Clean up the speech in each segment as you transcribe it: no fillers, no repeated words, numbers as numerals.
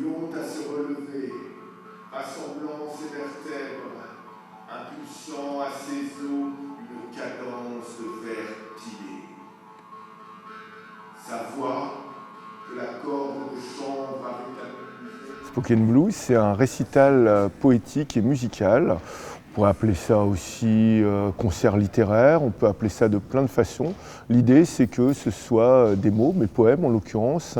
long à se relever, rassemblant ses vertèbres, impulsant à ses os une cadence de vers pilés. Sa voix, que la corde de chanvre avait amusée. Spoken Blues, c'est un récital poétique et musical. On pourrait appeler ça aussi concert littéraire, on peut appeler ça de plein de façons. L'idée, c'est que ce soit des mots, mes poèmes en l'occurrence,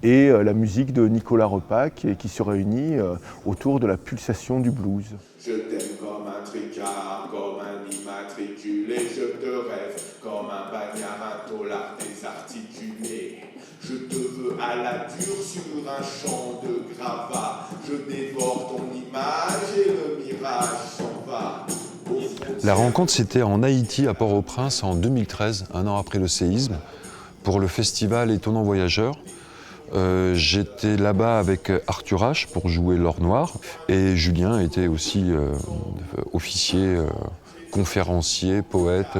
et la musique de Nicolas Repac, qui se réunit autour de la pulsation du blues. Je t'aime comme un tricard, comme un immatriculé, je te rêve comme un bagnard, un taulard désarticulé. Je te veux à la dure sur un champ de gravats, je dévore ton image et le mirage s'en va. La rencontre, c'était en Haïti, à Port-au-Prince, en 2013, un an après le séisme, pour le festival Étonnant Voyageur. J'étais là-bas avec Arthur H pour jouer l'or noir, et Julien était aussi officier, conférencier, poète.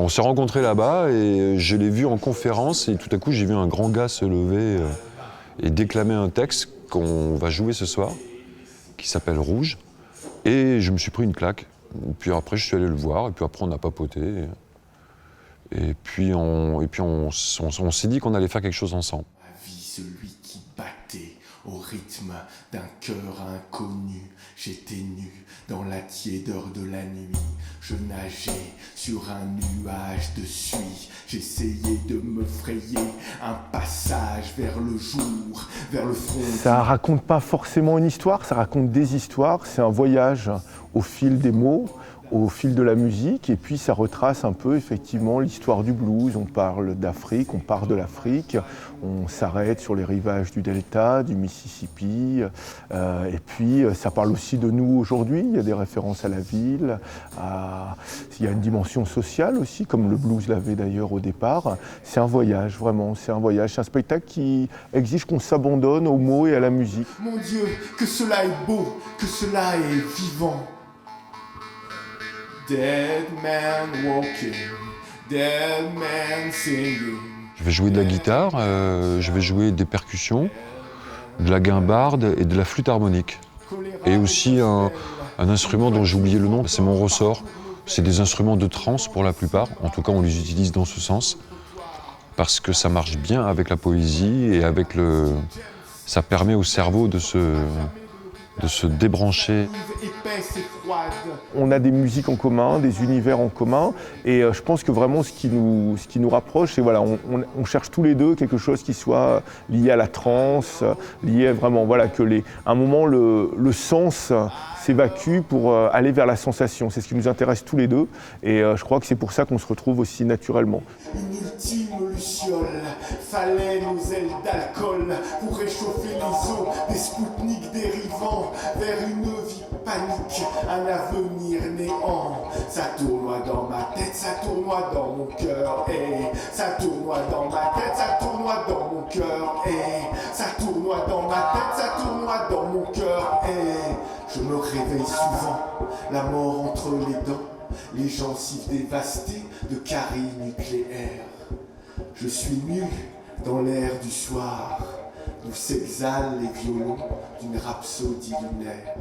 On s'est rencontrés là-bas et je l'ai vu en conférence, et tout à coup j'ai vu un grand gars se lever et déclamer un texte qu'on va jouer ce soir, qui s'appelle Rouge, et je me suis pris une claque. Et puis après je suis allé le voir, et puis après on a papoté. Et puis on s'est dit qu'on allait faire quelque chose ensemble. Ma vie, celui qui battait au rythme d'un cœur inconnu. J'étais nu dans la tiédeur de la nuit. Je nageais sur un nuage de suie. J'essayais de me frayer un passage vers le jour, vers le front. Ça raconte pas forcément une histoire, ça raconte des histoires. C'est un voyage au fil des mots, au fil de la musique, et puis ça retrace un peu effectivement l'histoire du blues. On parle d'Afrique, on part de l'Afrique, on s'arrête sur les rivages du Delta, du Mississippi, et puis ça parle aussi de nous aujourd'hui. Il y a des références à la ville, il y a une dimension sociale aussi, comme le blues l'avait d'ailleurs au départ. C'est un voyage, vraiment, c'est un voyage, c'est un spectacle qui exige qu'on s'abandonne aux mots et à la musique. Mon Dieu, que cela est beau, que cela est vivant. Dead man walking, dead man singing. Je vais jouer de la guitare, je vais jouer des percussions, de la guimbarde et de la flûte harmonique. Et aussi un instrument dont j'ai oublié le nom, c'est mon ressort. C'est des instruments de trance pour la plupart, en tout cas on les utilise dans ce sens, parce que ça marche bien avec la poésie et avec ça permet au cerveau de se débrancher. On a des musiques en commun, des univers en commun, et je pense que vraiment ce qui nous rapproche, c'est voilà, on cherche tous les deux quelque chose qui soit lié à la transe, lié à vraiment, voilà, à un moment le sens s'évacue pour aller vers la sensation. C'est ce qui nous intéresse tous les deux, et je crois que c'est pour ça qu'on se retrouve aussi naturellement. Une ultime luciole, fallait nos ailes d'alcool pour réchauffer les eaux des Spoutniks dérivant vers une vie panique, un avenir néant. Ça tournoie dans ma tête, ça tournoie dans mon cœur, et ça tournoie dans ma tête, ça tournoie dans mon cœur, et ça tournoie dans ma tête, ça tournoie dans mon cœur, et je me réveille souvent, la mort entre les dents, les gencives dévastées de caries nucléaires. Je suis nu dans l'air du soir, d'où s'exhalent les violons d'une rhapsodie lunaire.